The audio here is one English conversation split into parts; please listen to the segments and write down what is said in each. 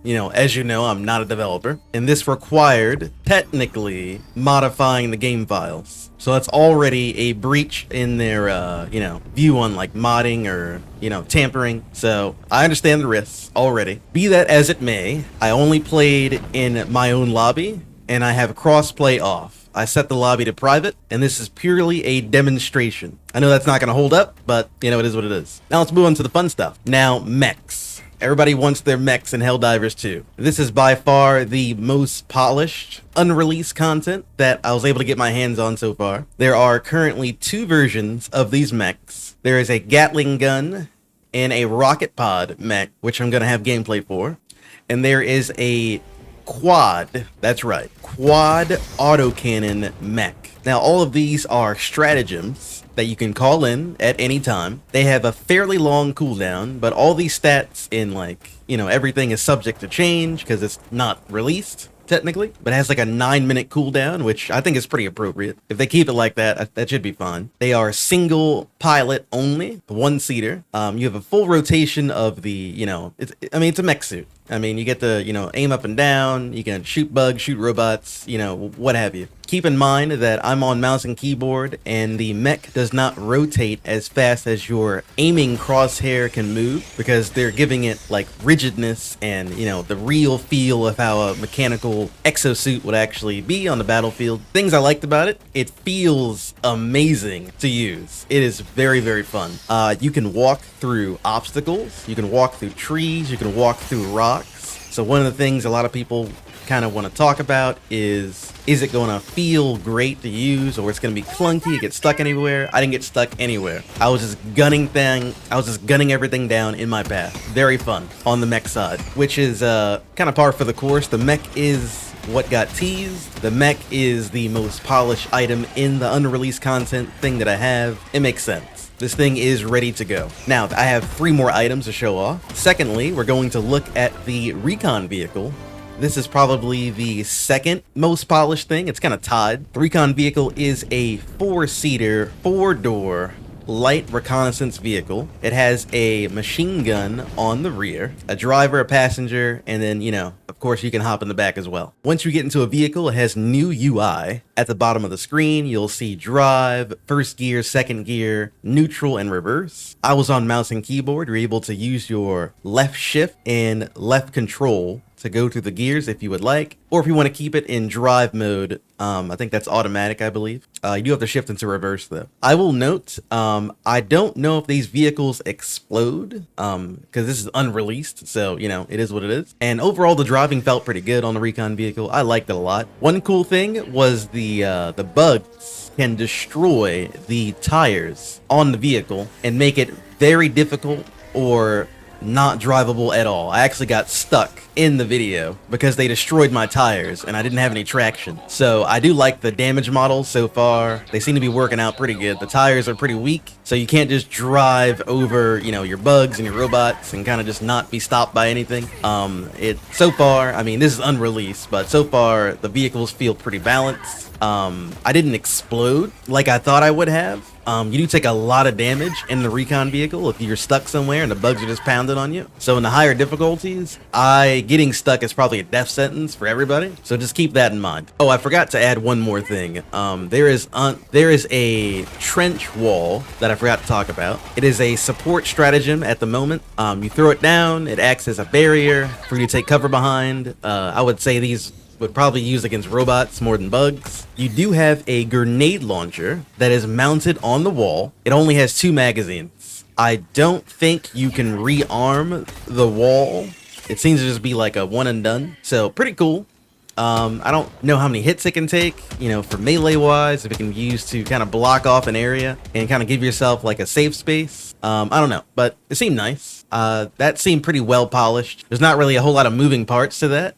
as you know, I'm not a developer, and this required technically modifying the game files. So that's already a breach in their, view on like modding or, tampering. So I understand the risks already. Be that as it may, I only played in my own lobby, and I have crossplay off. I set the lobby to private, and this is purely a demonstration. I know that's not going to hold up, but, it is what it is. Now let's move on to the fun stuff. Now, mechs. Everybody wants their mechs in Helldivers 2. This is by far the most polished, unreleased content that I was able to get my hands on so far. There are currently 2 versions of these mechs. There is a Gatling gun and a rocket pod mech, which I'm going to have gameplay for. And there is a quad, that's right, quad autocannon mech. Now, all of these are stratagems that you can call in at any time. They have a fairly long cooldown, but all these stats in everything is subject to change because it's not released technically, but it has like a 9-minute cooldown, which I think is pretty appropriate. If they keep it like that, that should be fine. They are single pilot only, 1-seater. You have a full rotation of the, it's a mech suit. You get to, aim up and down, you can shoot bugs, shoot robots, what have you. Keep in mind that I'm on mouse and keyboard, and the mech does not rotate as fast as your aiming crosshair can move, because they're giving it like rigidness and, the real feel of how a mechanical exosuit would actually be on the battlefield. Things I liked about it, it feels amazing to use. It is very, very fun. You can walk through obstacles, you can walk through trees, you can walk through rocks. So one of the things a lot of people kind of want to talk about is it going to feel great to use, or it's going to be clunky, get stuck anywhere? I didn't get stuck anywhere. I was just gunning everything down in my path. Very fun on the mech side, which is kind of par for the course. The mech is what got teased. The mech is the most polished item in the unreleased content thing that I have. It makes sense. This thing is ready to go. Now, I have 3 more items to show off. Secondly, we're going to look at the recon vehicle. This is probably the second most polished thing. It's kind of tied. The recon vehicle is a 4-seater, 4-door light reconnaissance vehicle. It has a machine gun on the rear, a driver, a passenger, and then, of course, you can hop in the back as well. Once you get into a vehicle, it has new UI. At the bottom of the screen, you'll see drive, first gear, second gear, neutral, and reverse. I was on mouse and keyboard. You're able to use your left shift and left control to go through the gears if you would like, or if you want to keep it in drive mode, I think that's automatic, I believe. You do have to shift into reverse though. I will note, I don't know if these vehicles explode, because this is unreleased, so, it is what it is. And overall, the driving felt pretty good on the recon vehicle. I liked it a lot. One cool thing was the bugs can destroy the tires on the vehicle and make it very difficult or not drivable at all. I actually got stuck in the video because they destroyed my tires and I didn't have any traction. So I do like the damage models so far. They seem to be working out pretty good. The tires are pretty weak, so you can't just drive over, your bugs and your robots and kind of just not be stopped by anything. So far, this is unreleased, but so far the vehicles feel pretty balanced. I didn't explode like I thought I would have. You do take a lot of damage in the recon vehicle if you're stuck somewhere and the bugs are just pounding on you. So in the higher difficulties, getting stuck is probably a death sentence for everybody. So just keep that in mind. Oh, I forgot to add one more thing. There is a trench wall that I forgot to talk about. It is a support stratagem at the moment. You throw it down, it acts as a barrier for you to take cover behind. I would say these would probably use against robots more than bugs. You do have a grenade launcher that is mounted on the wall. It only has 2 magazines. I don't think you can rearm the wall. It seems to just be like a one and done. So pretty cool. I don't know how many hits it can take, for melee wise, if it can be used to kind of block off an area and kind of give yourself like a safe space. I don't know, but it seemed nice. That seemed pretty well polished. There's not really a whole lot of moving parts to that.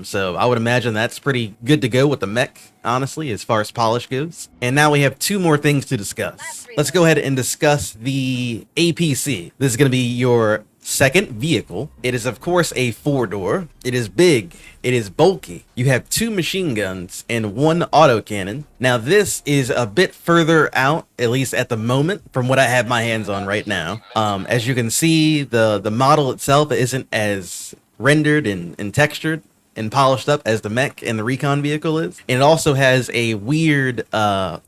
So I would imagine that's pretty good to go with the mech, honestly, as far as polish goes. And now we have 2 more things to discuss. Let's go ahead and discuss the APC. This is going to be your second vehicle. It is of course a 4-door. It is big, it is bulky. You have 2 machine guns and 1 autocannon. Now this is a bit further out, at least at the moment, from what I have my hands on right now. As you can see, the model itself isn't as rendered and textured and polished up as the mech and the recon vehicle is. And it also has a weird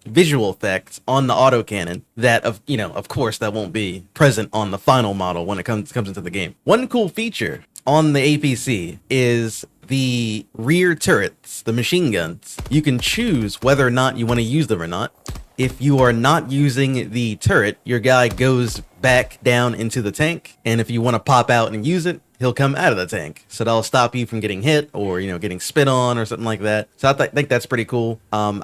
visual effect on the autocannon that, of course, that won't be present on the final model when it comes into the game. One cool feature on the APC is the rear turrets, the machine guns. You can choose whether or not you want to use them or not. If you are not using the turret, your guy goes back down into the tank, and if you want to pop out and use it, he'll come out of the tank. So that'll stop you from getting hit or, getting spit on or something like that. So I think that's pretty cool. I'm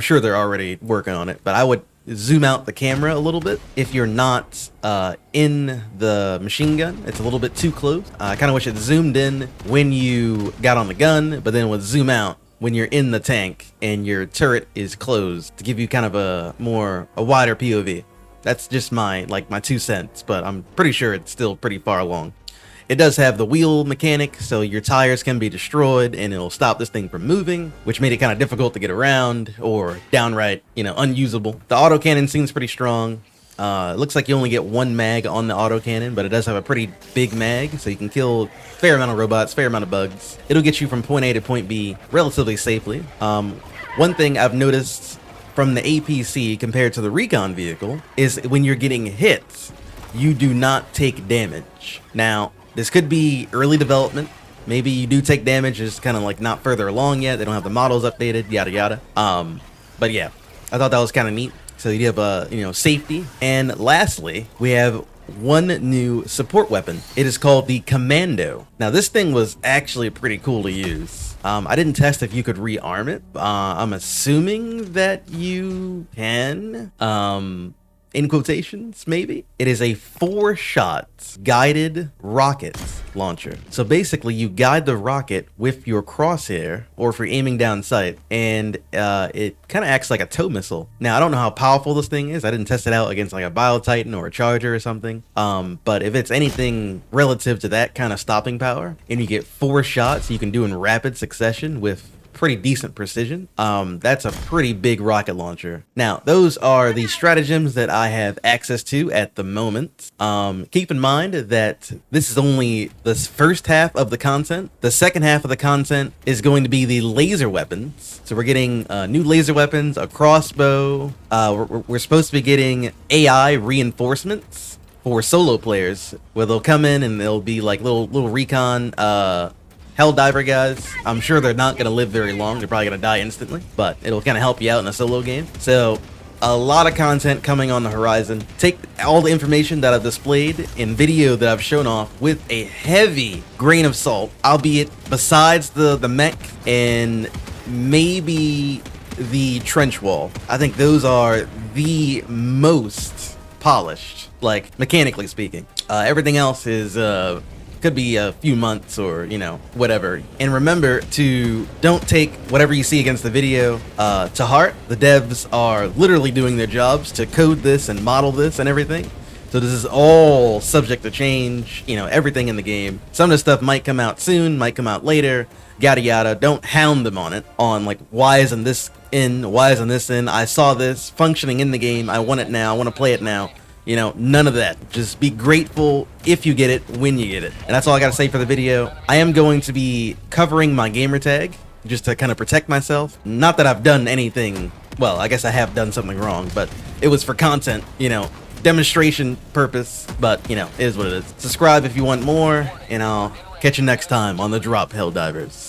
sure they're already working on it, but I would zoom out the camera a little bit if you're not in the machine gun. It's a little bit too close. I kind of wish it zoomed in when you got on the gun, but then it would zoom out when you're in the tank and your turret is closed to give you kind of a wider POV. That's just my 2 cents, but I'm pretty sure it's still pretty far along. It does have the wheel mechanic, so your tires can be destroyed and it'll stop this thing from moving, which made it kind of difficult to get around or downright, unusable. The autocannon seems pretty strong. It looks like you only get 1 mag on the autocannon, but it does have a pretty big mag, so you can kill a fair amount of robots, fair amount of bugs. It'll get you from point A to point B relatively safely. One thing I've noticed from the APC compared to the recon vehicle is when you're getting hit, you do not take damage. Now, this could be early development. Maybe you do take damage, it's kind of not further along yet. They don't have the models updated, yada yada. But yeah, I thought that was kind of neat. So you have safety. And lastly, we have one new support weapon. It is called the Commando. Now this thing was actually pretty cool to use. I didn't test if you could rearm it. I'm assuming that you can. In quotations, maybe. It is a 4-shot guided rocket launcher. So basically you guide the rocket with your crosshair, or if you're aiming down sight, and it kind of acts like a tow missile. Now, I don't know how powerful this thing is. I didn't test it out against a Bio Titan or a Charger or something. But if it's anything relative to that kind of stopping power, and you get 4 shots you can do in rapid succession with pretty decent precision, that's a pretty big rocket launcher. Now, those are the stratagems that I have access to at the moment. Keep in mind that this is only the first half of the content. The second half of the content is going to be the laser weapons. So we're getting new laser weapons, a crossbow. We're supposed to be getting AI reinforcements for solo players, where they'll come in and they'll be little recon Helldiver guys. I'm sure they're not going to live very long. They're probably going to die instantly, but it'll kind of help you out in a solo game. So a lot of content coming on the horizon. Take all the information that I've displayed in video that I've shown off with a heavy grain of salt, albeit besides the mech and maybe the trench wall. I think those are the most polished, mechanically speaking. Everything else is could be a few months or whatever. And remember to don't take whatever you see against the video to heart. The devs are literally doing their jobs to code this and model this and everything. So this is all subject to change, everything in the game. Some of the stuff might come out soon, might come out later, yada yada. Don't hound them on it, on why isn't this in, why isn't this in, I saw this functioning in the game, I want it now, I want to play it now. None of that. Just be grateful if you get it, when you get it. And that's all I gotta say for the video. I am going to be covering my gamer tag just to kind of protect myself. Not that I've done anything, well, I guess I have done something wrong, but it was for content, demonstration purpose, but, it is what it is. Subscribe if you want more, and I'll catch you next time on The Drop, Helldivers.